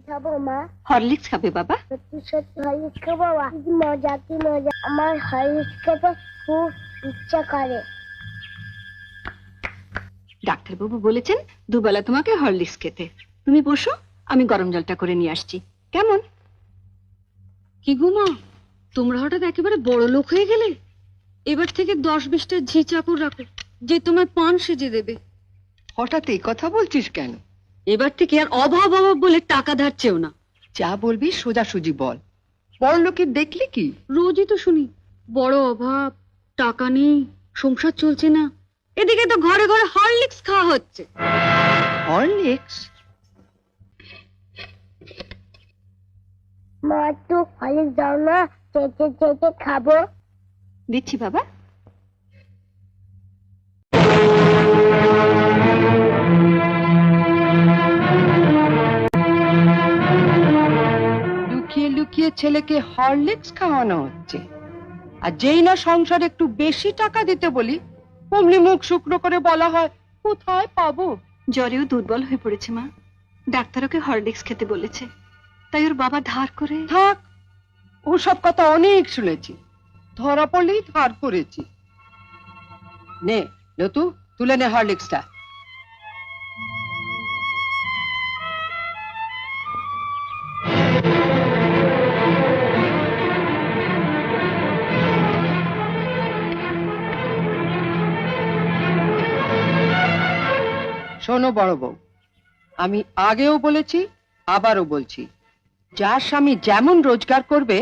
খাবো মা? হরলিক্স খাবে বাবা? সত্যি সত্যি হরলিক্স খাবো মা? কি মজা কি মজা! আমার হরলিক্স খেতে খুব ইচ্ছা করে। ডাক্তারবাবু বলেছেন দুবেলা তোমাকে হরলিক্স খেতে। তুমি বসো, আমি গরম জলটা করে নিয়ে আসছি। কেমন? কি গো মা, তোমরা হঠাৎ একেবারে বড় লোক হয়ে গেলে? এবার থেকে 10-20টা ঝি চাকর রাখো, যে তোমায় পান সেজে দেবে। হঠাৎ এই কথা বলছিস কেন? এবার থেকে আর অভাব অভাব বলে টাকা ধার চেও না। যা বলবি সোজাসুজি বল। বড় লোকের দেখলি কি? রোজই তো শুনি বড় অভাব, টাকা নেই, সংসার চলছে না। এদিকে তো ঘরে ঘরে হরলিক্স খাওয়া হচ্ছে। হরলিক্স? মা একটু হরলিক্স দাও না, চেটে চেটে খাবো। দিচ্ছি বাবা। লুকিয়ে লুকিয়ে ছেলেকে হরলিক্স খাওয়ানো হচ্ছে, আর যেই না সংসারে একটু বেশি টাকা দিতে বলি অমনি মুখ শুকনো করে বলা হয় কোথায় পাবো। জ্বরেও দুর্বল হয়ে পড়েছে মা, ডাক্তার ওকে হরলিক্স খেতে বলেছে, তাই ওর বাবা ধার করে। থাক, ওসব কথা অনেক শুনেছি, ধরা পড়লেই ধার করেছি। নে লতু, তুলে নে হরলিক্সটা। শোনো বড় বউ, আমি আগেও বলেছি আবারও বলছি, যার স্বামী যেমন রোজগার করবে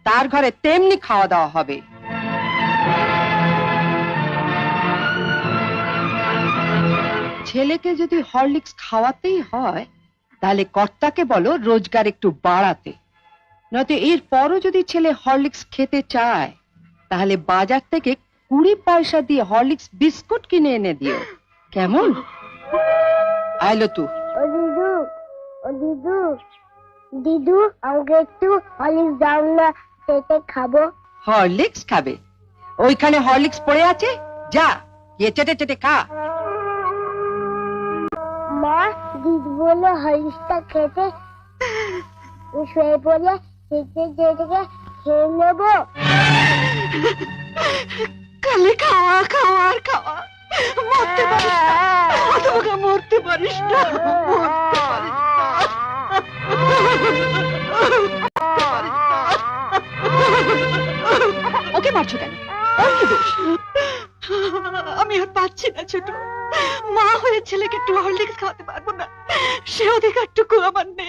তার ঘরে তেমনি খাওয়া দাওয়া হবে। ছেলেকে যদি হরলিক্স খাওয়াতেই হয় তাহলে কর্তাকে বলো রোজগার একটু বাড়াতে, নয়তো এর পরও যদি ছেলে হরলিক্স খেতে চায় তাহলে বাজার থেকে 20 পয়সা দিয়ে হরলিক্স বিস্কুট কিনে এনে দিও, কেমন? আইলো তু। ও দিদু, ও দিদু, দিদু আমাকে একটু হরলিক্স দাও না, চেটে খাবো। হরলিক্স খাবে? ওইখানে হরলিক্স পড়ে আছে, যা গিয়ে চেটে চেটে খা। মা, দিদু বললো হরলিক্সটা খেতে, শুয়ে পড়ে চেটে চেটে খেয়ে নেবো। খালি খাওয়া খাওয়া আর খাওয়া, মরতে পারিস না, তোমাকে মরতে পারিস না, মরতে পারিস না। ওকে মারছো কেন? ওর কি দোষ? আমি আর পাচ্ছি না ছোট, মা হয়ে ছেলেকে একটু হরলিক্স খাওয়াতে পারবো না, সে অধিকারটুকু আমার নেই।